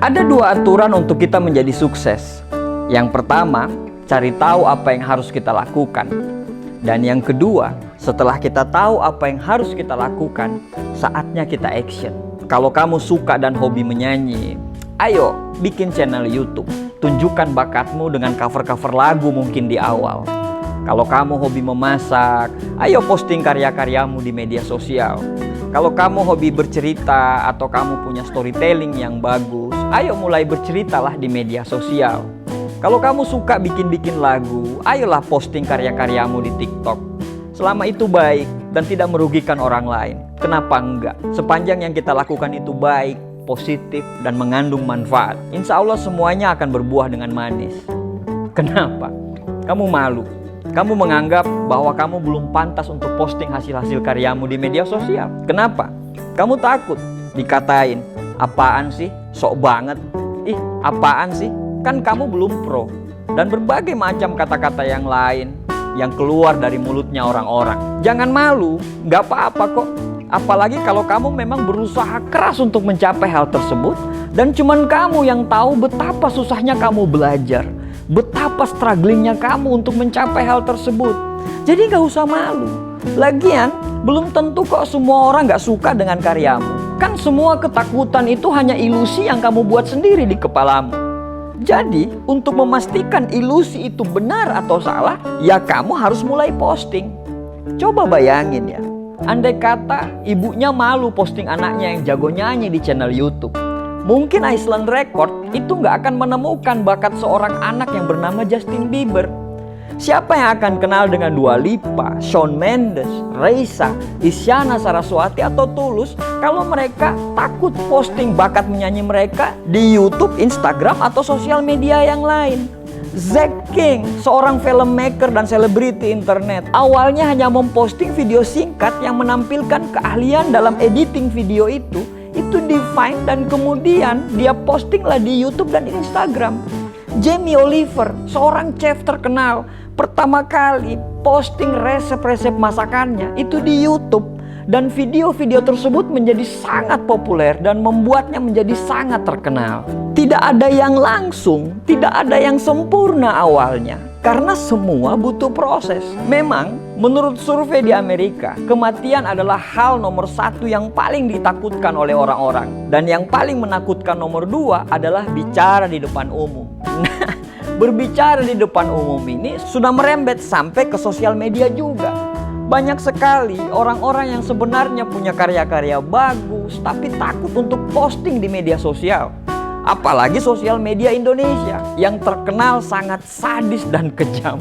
Ada dua aturan untuk kita menjadi sukses. Yang pertama, cari tahu apa yang harus kita lakukan. Dan yang kedua, setelah kita tahu apa yang harus kita lakukan, saatnya kita action. Kalau kamu suka dan hobi menyanyi, ayo bikin channel YouTube. Tunjukkan bakatmu dengan cover-cover lagu mungkin di awal. Kalau kamu hobi memasak, ayo posting karya-karyamu di media sosial. Kalau kamu hobi bercerita atau kamu punya storytelling yang bagus, ayo mulai berceritalah di media sosial. Kalau kamu suka bikin-bikin lagu, ayolah posting karya-karyamu di TikTok. Selama itu baik dan tidak merugikan orang lain, kenapa enggak? Sepanjang yang kita lakukan itu baik, positif, dan mengandung manfaat, insya Allah semuanya akan berbuah dengan manis. Kenapa? Kamu malu. Kamu menganggap bahwa kamu belum pantas untuk posting hasil-hasil karyamu di media sosial. Kenapa? Kamu takut dikatain, apaan sih? Sok banget. Ih, apaan sih? Kan kamu belum pro. Dan berbagai macam kata-kata yang lain yang keluar dari mulutnya orang-orang. Jangan malu, nggak apa-apa kok. Apalagi kalau kamu memang berusaha keras untuk mencapai hal tersebut. Dan cuman kamu yang tahu betapa susahnya kamu belajar. Betapa strugglingnya kamu untuk mencapai hal tersebut. Jadi gak usah malu. Lagian belum tentu kok semua orang gak suka dengan karyamu. Kan semua ketakutan itu hanya ilusi yang kamu buat sendiri di kepalamu. Jadi untuk memastikan ilusi itu benar atau salah, ya kamu harus mulai posting. Coba bayangin ya, andai kata ibunya malu posting anaknya yang jago nyanyi di channel YouTube. Mungkin Iceland Record itu nggak akan menemukan bakat seorang anak yang bernama Justin Bieber. Siapa yang akan kenal dengan Dua Lipa, Shawn Mendes, Raisa, Isyana Saraswati atau Tulus kalau mereka takut posting bakat menyanyi mereka di YouTube, Instagram, atau sosial media yang lain? Zack King, seorang filmmaker dan selebriti internet, awalnya hanya memposting video singkat yang menampilkan keahlian dalam editing video itu define dan kemudian dia postinglah di YouTube dan Instagram. Jamie Oliver, seorang chef terkenal, pertama kali posting resep-resep masakannya itu di YouTube dan video-video tersebut menjadi sangat populer dan membuatnya menjadi sangat terkenal. Tidak ada yang langsung, tidak ada yang sempurna awalnya. Karena semua butuh proses. Memang menurut survei di Amerika, kematian adalah hal nomor satu yang paling ditakutkan oleh orang-orang. Dan yang paling menakutkan nomor dua adalah bicara di depan umum. Nah, berbicara di depan umum ini sudah merembet sampai ke sosial media juga. Banyak sekali orang-orang yang sebenarnya punya karya-karya bagus, tapi takut untuk posting di media sosial. Apalagi sosial media Indonesia yang terkenal sangat sadis dan kejam.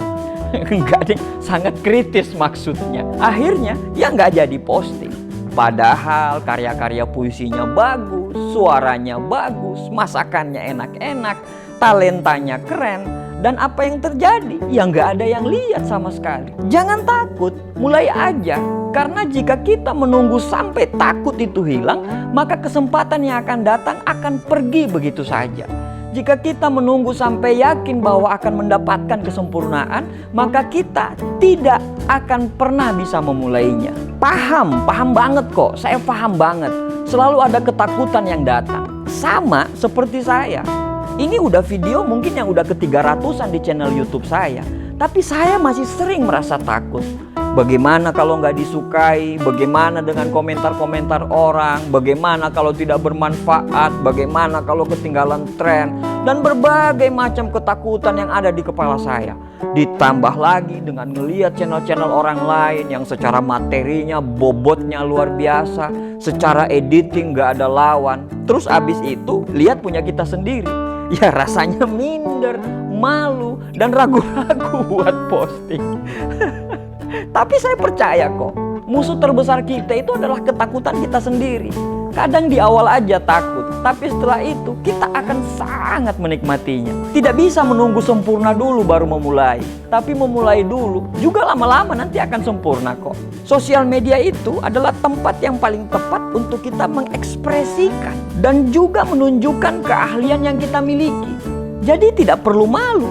Enggak deh, sangat kritis maksudnya. Akhirnya ya nggak jadi posting. Padahal karya-karya puisinya bagus, suaranya bagus, masakannya enak-enak, talentanya keren. Dan apa yang terjadi? Ya nggak ada yang lihat sama sekali. Jangan takut, mulai aja. Karena jika kita menunggu sampai takut itu hilang, maka kesempatan yang akan datang akan pergi begitu saja. Jika kita menunggu sampai yakin bahwa akan mendapatkan kesempurnaan, maka kita tidak akan pernah bisa memulainya. Paham banget kok, saya paham banget. Selalu ada ketakutan yang datang. Sama seperti saya. Ini udah video mungkin yang udah ke-300-an di channel YouTube saya. Tapi saya masih sering merasa takut. Bagaimana kalau nggak disukai? Bagaimana dengan komentar-komentar orang? Bagaimana kalau tidak bermanfaat? Bagaimana kalau ketinggalan tren? Dan berbagai macam ketakutan yang ada di kepala saya. Ditambah lagi dengan ngelihat channel-channel orang lain yang secara materinya bobotnya luar biasa. Secara editing nggak ada lawan. Terus abis itu lihat punya kita sendiri. Ya rasanya minder, malu, dan ragu-ragu buat posting. Tapi saya percaya kok, musuh terbesar kita itu adalah ketakutan kita sendiri. Kadang di awal aja takut, tapi setelah itu kita akan sangat menikmatinya. Tidak bisa menunggu sempurna dulu baru memulai. Tapi memulai dulu, juga lama-lama nanti akan sempurna kok. Sosial media itu adalah tempat yang paling tepat untuk kita mengekspresikan dan juga menunjukkan keahlian yang kita miliki. Jadi tidak perlu malu.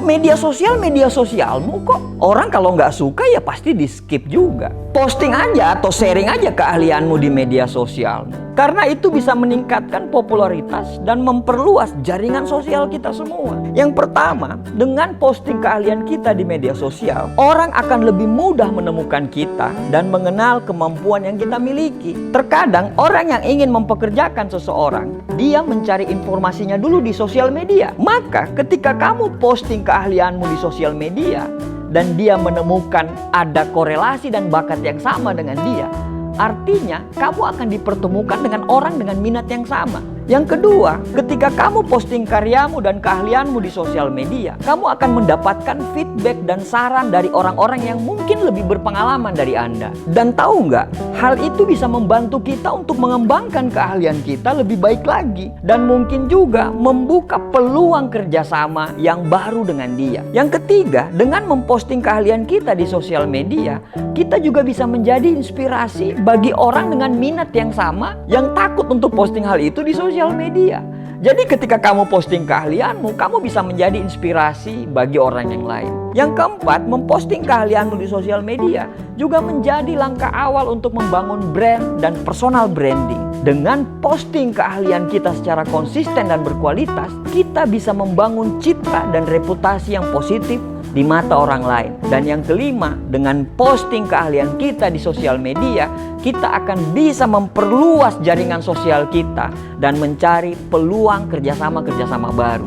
Media sosialmu kok. Orang kalau nggak suka ya pasti di skip juga. Posting aja atau sharing aja keahlianmu di media sosial. Karena itu bisa meningkatkan popularitas dan memperluas jaringan sosial kita semua. Yang pertama, dengan posting keahlian kita di media sosial, orang akan lebih mudah menemukan kita dan mengenal kemampuan yang kita miliki. Terkadang orang yang ingin mempekerjakan seseorang, dia mencari informasinya dulu di sosial media. Maka ketika kamu posting keahlianmu di sosial media dan dia menemukan ada korelasi dan bakat yang sama dengan dia, artinya kamu akan dipertemukan dengan orang dengan minat yang sama. Yang kedua, ketika kamu posting karyamu dan keahlianmu di sosial media, kamu akan mendapatkan feedback dan saran dari orang-orang yang mungkin lebih berpengalaman dari Anda. Dan tahu nggak, hal itu bisa membantu kita untuk mengembangkan keahlian kita lebih baik lagi. Dan mungkin juga membuka peluang kerjasama yang baru dengan dia. Yang ketiga, dengan memposting keahlian kita di sosial media, kita juga bisa menjadi inspirasi bagi orang dengan minat yang sama yang takut untuk posting hal itu di sosial media. Jadi ketika kamu posting keahlianmu, kamu bisa menjadi inspirasi bagi orang yang lain. Yang keempat, memposting keahlianmu di sosial media juga menjadi langkah awal untuk membangun brand dan personal branding. Dengan posting keahlian kita secara konsisten dan berkualitas, kita bisa membangun citra dan reputasi yang positif di mata orang lain. Dan yang kelima, dengan posting keahlian kita di sosial media, kita akan bisa memperluas jaringan sosial kita dan mencari peluang kerjasama-kerjasama baru.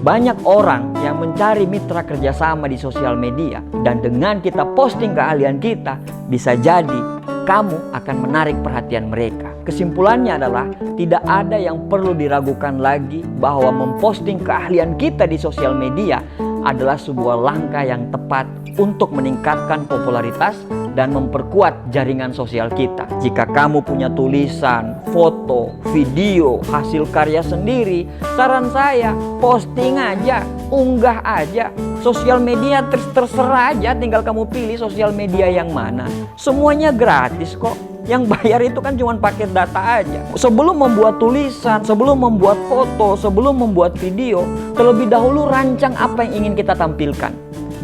Banyak orang yang mencari mitra kerjasama di sosial media, dan dengan kita posting keahlian kita, bisa jadi kamu akan menarik perhatian mereka. Kesimpulannya adalah tidak ada yang perlu diragukan lagi bahwa memposting keahlian kita di sosial media adalah sebuah langkah yang tepat untuk meningkatkan popularitas dan memperkuat jaringan sosial kita. Jika kamu punya tulisan, foto, video, hasil karya sendiri, saran saya posting aja, unggah aja. Sosial media terserah aja, tinggal kamu pilih sosial media yang mana. Semuanya gratis kok. Yang bayar itu kan cuma paket data aja. Sebelum membuat tulisan, sebelum membuat foto, sebelum membuat video, terlebih dahulu rancang apa yang ingin kita tampilkan.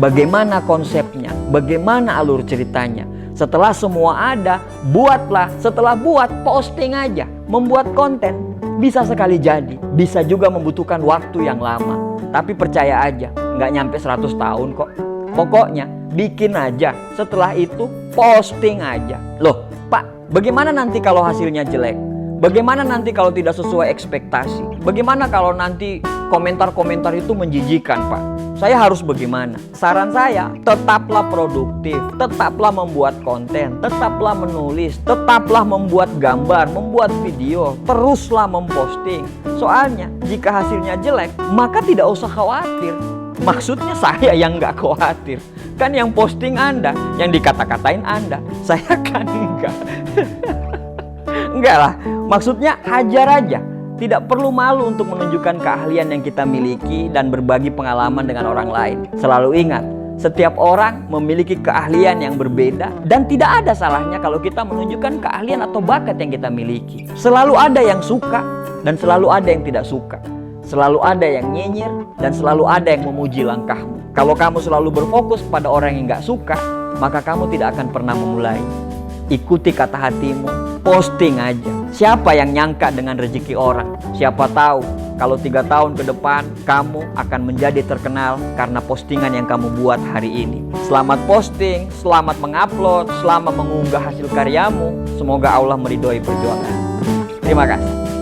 Bagaimana konsepnya, bagaimana alur ceritanya. Setelah semua ada, buatlah. Setelah buat, posting aja. Membuat konten bisa sekali jadi, bisa juga membutuhkan waktu yang lama. Tapi percaya aja, nggak nyampe 100 tahun kok. Pokoknya bikin aja, setelah itu posting aja. Loh, Pak, bagaimana nanti kalau hasilnya jelek? Bagaimana nanti kalau tidak sesuai ekspektasi? Bagaimana kalau nanti komentar-komentar itu menjijikan, Pak? Saya harus bagaimana? Saran saya, tetaplah produktif, tetaplah membuat konten, tetaplah menulis, tetaplah membuat gambar, membuat video, teruslah memposting. Soalnya, jika hasilnya jelek, maka tidak usah khawatir. Maksudnya saya yang nggak khawatir. Kan yang posting Anda, yang dikata-katain Anda. Saya kan enggak. Enggak lah, maksudnya hajar aja. Tidak perlu malu untuk menunjukkan keahlian yang kita miliki dan berbagi pengalaman dengan orang lain. Selalu ingat, setiap orang memiliki keahlian yang berbeda dan tidak ada salahnya kalau kita menunjukkan keahlian atau bakat yang kita miliki. Selalu ada yang suka dan selalu ada yang tidak suka. Selalu ada yang nyinyir dan selalu ada yang memuji langkahmu. Kalau kamu selalu berfokus pada orang yang gak suka, maka kamu tidak akan pernah memulai. Ikuti kata hatimu, posting aja. Siapa yang nyangka dengan rezeki orang? Siapa tahu kalau 3 tahun ke depan kamu akan menjadi terkenal karena postingan yang kamu buat hari ini. Selamat posting, selamat mengupload, selamat mengunggah hasil karyamu. Semoga Allah meridhoi perjuangan. Terima kasih.